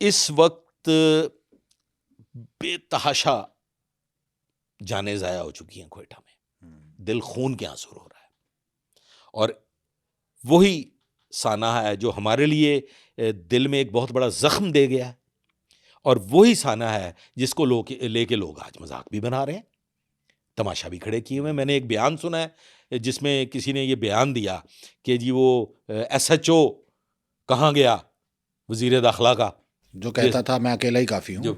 इस वक्त बेतहाशा जाने ज़ाया हो चुकी हैं क्वेटा में, दिल खून के आंसू रो रहा है। और वही साना है जो हमारे लिए दिल में एक बहुत बड़ा जख्म दे गया है, और वही साना है जिसको लेके लोग आज मजाक भी बना रहे हैं, तमाशा भी खड़े किए हुए हैं। मैंने एक बयान सुना है जिसमें किसी ने ये बयान दिया कि जी वो SHO कहाँ गया, वजीर दाखिला का, जो कहता था मैं अकेला ही काफी हूँ। जो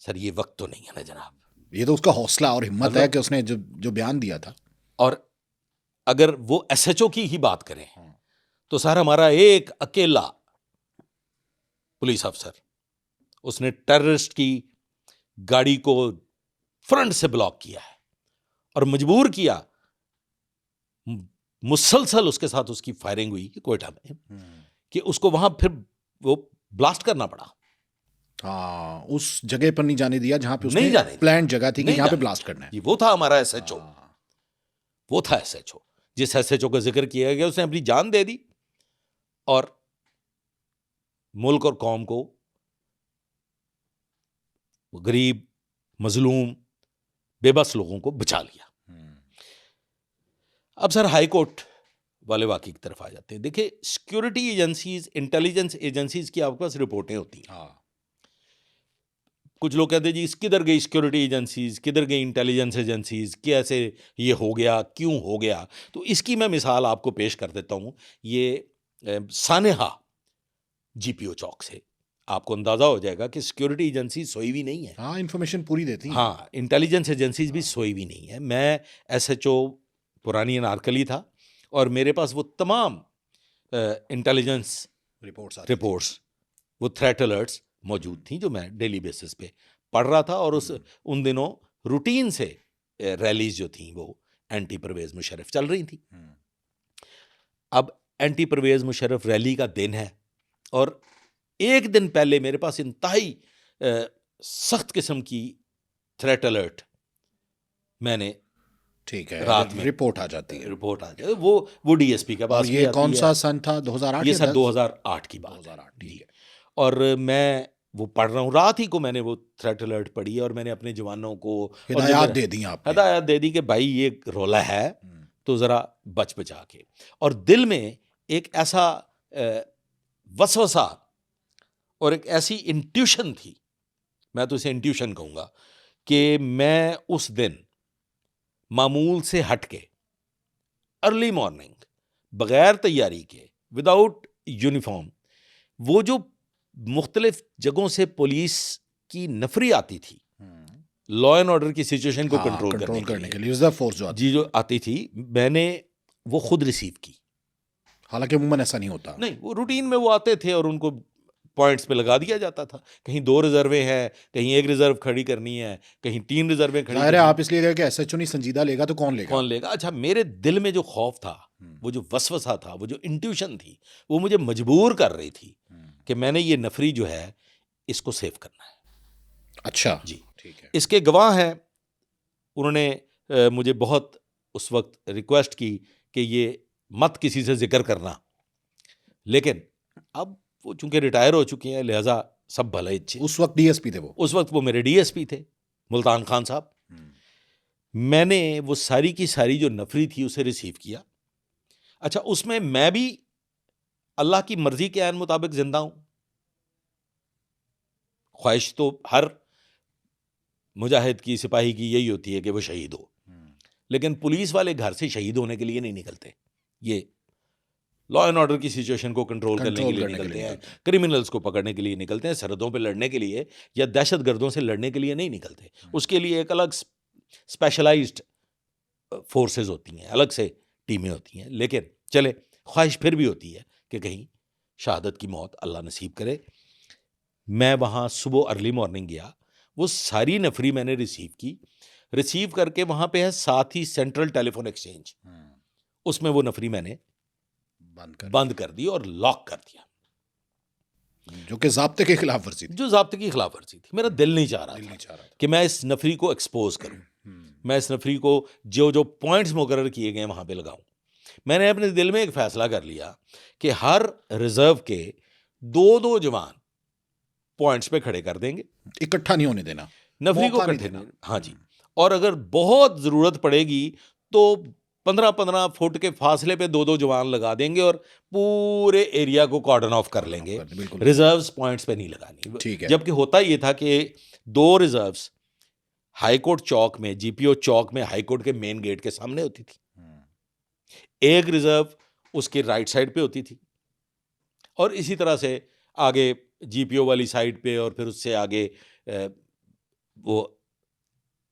सर ये वक्त तो नहीं है ना जनाब, ये तो उसका हौसला और हिम्मत है कि उसने जो बयान दिया था। और अगर वो SHO की ही बात करें तो सर हमारा एक अकेला पुलिस अफसर, उसने टेररिस्ट की गाड़ी को फ्रंट से ब्लॉक किया है और मजबूर किया, मुसलसल उसके साथ उसकी फायरिंग हुई क्वेटा में कि उसको वहां फिर वो ब्लास्ट करना पड़ा। हाँ, उस जगह पर नहीं जाने दिया जहां पे नहीं उसने जाने दिया, प्लान जगह थी कि नहीं यहाँ पे जाने ब्लास्ट दिया। करना है। ये वो था हमारा SHO, वो था SHO। जिस SHO का जिक्र किया गया उसने अपनी जान दे दी और मुल्क और कौम को, गरीब, मजलूम, बेबस लोगों को बचा लिया। अब सर हाई कोर्ट वाले वाकई की तरफ आ जाते हैं। देखिए, सिक्योरिटी एजेंसीज, इंटेलिजेंस एजेंसीज की आपके पास रिपोर्टें होती हैं। कुछ लोग कहते हैं जी किधर गई सिक्योरिटी एजेंसीज, किधर गई इंटेलिजेंस एजेंसीज, कैसे ये हो गया, क्यों हो गया। तो इसकी मैं मिसाल आपको पेश कर देता हूं। ये सानेहा GPO चौक से आपको अंदाजा हो जाएगा कि सिक्योरिटी एजेंसी सोई भी नहीं है। हाँ, इंफॉर्मेशन पूरी देती हैं। हाँ, इंटेलिजेंस एजेंसीज भी सोई भी नहीं है। मैं SHO पुरानी अनारकली था और मेरे पास वो तमाम इंटेलिजेंस रिपोर्ट्स, वो थ्रेट अलर्ट्स मौजूद थी जो मैं डेली बेसिस पे पढ़ रहा था। और उन दिनों रूटीन से रैलीज जो थी वो एंटी परवेज मुशर्रफ चल रही थी। अब एंटी परवेज मुशर्रफ रैली का दिन है और एक दिन पहले मेरे पास इंतहाई सख्त किस्म की थ्रेट अलर्ट मैंने, ठीक है, रात में रिपोर्ट आ जाती है। रिपोर्ट आ जाए, वो DSP के पास और ये कौन सा सन था? 2008? ये सर 2008 की बात 2008, ठीक है। और मैं वो पढ़ रहा हूँ, रात ही को मैंने वो थ्रेट अलर्ट पढ़ी और मैंने अपने जवानों को हिदायत दे दी आपने। हिदायत दे दी कि भाई ये रोला है तो ज़रा बच बचा के। और दिल में एक ऐसा वसवसा और एक ऐसी इंट्यूशन थी, मैं तो इसे इंट्यूशन कहूँगा, कि मैं उस दिन मामूल से हट के अर्ली मॉर्निंग, बगैर तैयारी के, विदाउट यूनिफॉर्म, वो जो मुख्तलिफ जगहों से पुलिस की नफरी आती थी लॉ एंड ऑर्डर की सिचुएशन को कंट्रोल करने के लिए रिजर्व फोर्स जो आती थी, मैंने वो खुद रिसीव की। हालांकि अमूमन ऐसा नहीं होता। नहीं, वो रूटीन में वो आते थे और उनको पॉइंट्स पे लगा दिया जाता था। कहीं 2 रिजर्वें हैं, कहीं 1 रिजर्व खड़ी करनी है, कहीं 3 रिजर्वें खड़ी करनी है। आप इसलिए गए कि SHO नहीं संजीदा लेगा तो कौन लेगा? अच्छा, मेरे दिल में जो खौफ था, वो जो वसवसा था, वो जो इंट्यूशन थी, वो मुझे मजबूर कर रही थी कि मैंने ये नफरी जो है इसको सेव करना है। अच्छा जी, ठीक है। इसके गवाह हैं, उन्होंने मुझे बहुत उस वक्त रिक्वेस्ट की कि ये मत किसी से जिक्र करना, लेकिन अब वो चूंकि रिटायर हो चुके हैं लिहाजा सब भले इच्छे। उस वक्त DSP थे वो? उस वक्त वो मेरे DSP थे, मुल्तान खान साहब। मैंने वो सारी की सारी जो नफरी थी उसे रिसीव किया। अच्छा, उसमें मैं भी अल्लाह की मर्जी के ऐन मुताबिक जिंदा हूं। ख्वाहिश तो हर मुजाहिद की, सिपाही की यही होती है कि वो शहीद हो, लेकिन पुलिस वाले घर से शहीद होने के लिए नहीं निकलते। ये लॉ एंड ऑर्डर की सिचुएशन को कंट्रोल करने के लिए निकलते हैं, क्रिमिनल्स को पकड़ने के लिए निकलते हैं, सरहदों पे लड़ने के लिए या दहशतगर्दों से लड़ने के लिए नहीं निकलते। उसके लिए एक अलग स्पेशलाइज्ड फोर्सेस होती हैं, अलग से टीमें होती हैं। लेकिन चले, ख्वाहिश फिर भी होती है कि कहीं शहादत की मौत अल्लाह नसीब करे। मैं वहाँ सुबह अर्ली मॉर्निंग गया, वो सारी नफरी मैंने रिसीव की। रिसीव करके वहाँ पे है साथ ही सेंट्रल टेलीफोन एक्सचेंज, उसमें वो नफरी मैंने बंद कर दी और लॉक कर दिया, जो कि ज़ाब्ते के खिलाफ वर्जी थी। जो ज़ाब्ते की खिलाफ वर्जी थी। मेरा दिल नहीं चाह रहा था कि मैं इस नफरी को एक्सपोज करूं, मैं इस नफरी को जो जो पॉइंट्स मुकर्रर किए गए वहां पे लगाऊं। मैंने अपने दिल में एक फैसला कर लिया कि हर रिजर्व के 2-2 जवान पॉइंट्स पे खड़े कर देंगे, इकट्ठा नहीं होने देना, नफरी को मौका नहीं इकट्ठे देना। नहीं, हाँ जी। और अगर बहुत ज़रूरत पड़ेगी तो 15-15 फुट के फासले पे 2-2 जवान लगा देंगे और पूरे एरिया को कॉर्डन ऑफ कर लेंगे। बिल्कुल रिजर्व्स पॉइंट्स पे नहीं लगानी। ठीक है। जबकि होता ये था कि 2 रिजर्व्स हाई कोर्ट चौक में, जीपीओ चौक में, हाई कोर्ट के मेन गेट के सामने होती थी, एक रिजर्व उसके राइट साइड पे होती थी, और इसी तरह से आगे जीपीओ वाली साइड पे, और फिर उससे आगे वो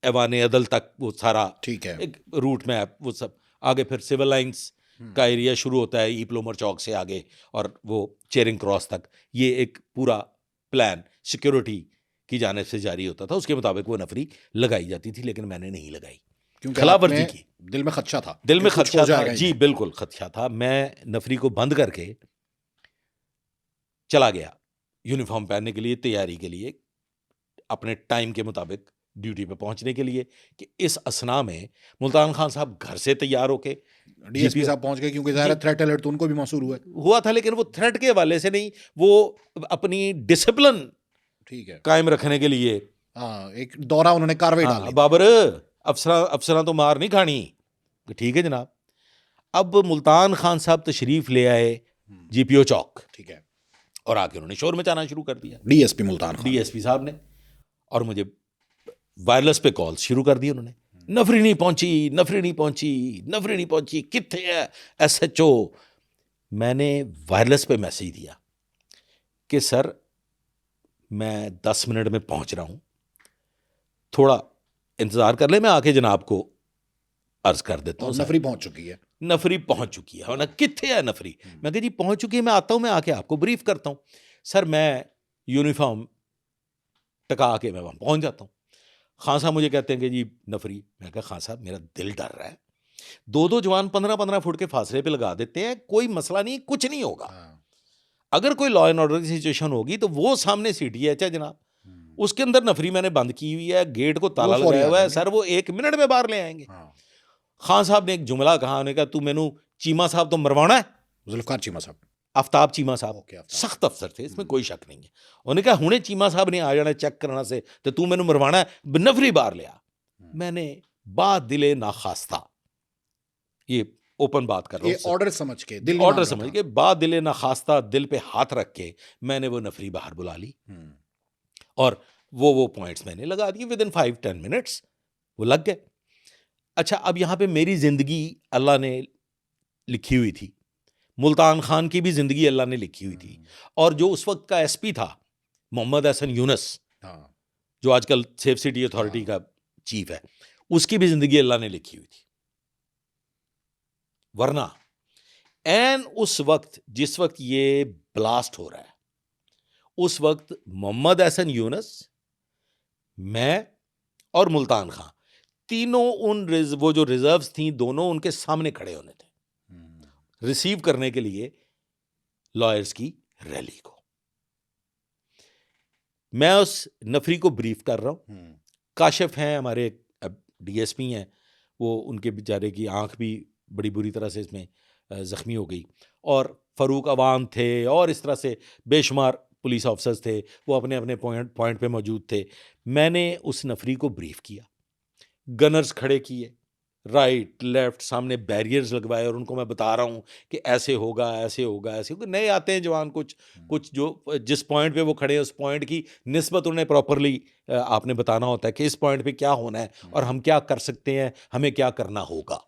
ऐवान अदल तक वो सारा ठीक है। एक रूट मैप, वो सब आगे फिर सिविल लाइंस का एरिया शुरू होता है ई प्लोमर चौक से आगे, और वो चेरिंग क्रॉस तक। ये एक पूरा प्लान सिक्योरिटी की जानिब से जारी होता था, उसके मुताबिक वो नफरी लगाई जाती थी, लेकिन मैंने नहीं लगाई, क्योंकि खिलाफ वर्जी आपने की। दिल में खदशा था, दिल में कि कुछ खदशा हो था जाएगा जी, इन्हें। बिल्कुल खदशा था। मैं नफरी को बंद करके चला गया यूनिफॉर्म पहनने के लिए, तैयारी के लिए, अपने टाइम के मुताबिक ड्यूटी पे पहुंचने के लिए, कि इस असना में मुल्तान खान साहब घर से तैयार होके डीएसपी साहब पहुंच गए, क्योंकि ज़ाहिर थ्रेट अलर्ट तो उनको भी मौसूल हुआ था, लेकिन वो थ्रेट के हवाले से नहीं, वो अपनी डिसिप्लिन ठीक है, कायम रखने के लिए। हाँ, एक दौरा उन्होंने कार्रवाई डाली। बाबर, अफसरा तो मार नहीं खानी। ठीक है जनाब। अब मुल्तान खान साहब तशरीफ ले आए जीपीओ चौक, ठीक है, और आके उन्होंने शोर मचाना शुरू कर दिया, डीएसपी मुल्तान खान, डीएसपी साहब ने, और मुझे वायरलेस पे कॉल शुरू कर दी उन्होंने। नफरी नहीं पहुंची, नफरी नहीं पहुंची, नफरी नहीं पहुंची, कित्थे है एसएचओ। मैंने वायरलेस पे मैसेज दिया कि सर मैं 10 मिनट में पहुंच रहा हूं, थोड़ा इंतजार कर ले, मैं आके जनाब को अर्ज कर देता हूं। नफरी पहुंच चुकी है, नफरी पहुंच चुकी है। ना कित्थे है नफरी? मैं कहा जी पहुंच चुकी है, मैं आता हूं, मैं आके आपको ब्रीफ करता हूं। सर मैं यूनिफॉर्म टका के मैं वहां पहुंच जाता हूं। खान साहब मुझे कहते हैं कि जी नफरी। मैं कहा खान साहब मेरा दिल डर रहा है, 2-2 जवान 15-15 फुट के फासले पे लगा देते हैं, कोई मसला नहीं, कुछ नहीं होगा। अगर कोई लॉ एंड ऑर्डर की सिचुएशन होगी तो वो सामने सीटीएच है जनाब, उसके अंदर नफरी मैंने बंद की हुई है, गेट को ताला लगाया हुआ है, सर वो 1 मिनट में बाहर ले आएंगे। खान साहब ने एक जुमला कहा, उन्होंने कहा तू मैनू चीमा साहब तो मरवाना है। जुल्फकार चीमा साहब, आफ्ताब चीमा साहब सख्त अफसर थे, इसमें कोई शक नहीं है। उन्होंने कहा हुणे चीमा साहब ने आ जाना चेक करना से, तो तू मैनू मरवाना है, नफरी बाहर ले आ। मैंने बात दिले नाखास्ता, ये ओपन बात कर रहा हूं, ऑर्डर समझ के, ऑर्डर समझ के, बात दिले नाखास्ता दिल पे हाथ रख के मैंने वो नफरी बाहर बुला ली, और वो पॉइंट्स मैंने लगा दिए। विद इन 5-10 मिनट्स वो लग गए। अच्छा, अब यहां पे मेरी जिंदगी अल्लाह ने लिखी हुई थी, मुल्तान खान की भी जिंदगी अल्लाह ने लिखी हुई थी, और जो उस वक्त का एसपी था मोहम्मद हसन यूनुस, जो आजकल सेफ सिटी अथॉरिटी का चीफ है, उसकी भी जिंदगी अल्लाह ने लिखी हुई थी। वरना एन उस वक्त जिस वक्त ये ब्लास्ट हो रहा है, उस वक्त मोहम्मद हसन यूनुस, मैं और मुल्तान खान तीनों वो जो रिजर्व्स थी, दोनों उनके सामने खड़े होने थे रिसीव करने के लिए लॉयर्स की रैली को। मैं उस नफरी को ब्रीफ कर रहा हूं। काशिफ हैं हमारे डीएसपी हैं, वो उनके बेचारे की आंख भी बड़ी बुरी तरह से इसमें जख्मी हो गई, और फरूक अवान थे, और इस तरह से बेशुमार पुलिस ऑफिसर्स थे, वो अपने अपने पॉइंट पे मौजूद थे। मैंने उस नफरी को ब्रीफ किया, गनर्स खड़े किए, राइट लेफ्ट, सामने बैरियर्स लगवाए, और उनको मैं बता रहा हूँ कि ऐसे होगा, ऐसे होगा, ऐसे होगा। नए आते हैं जवान, कुछ जो जिस पॉइंट पे वो खड़े हैं उस पॉइंट की निस्बत उन्हें प्रॉपरली आपने बताना होता है कि इस पॉइंट पे क्या होना है और हम क्या कर सकते हैं, हमें क्या करना होगा।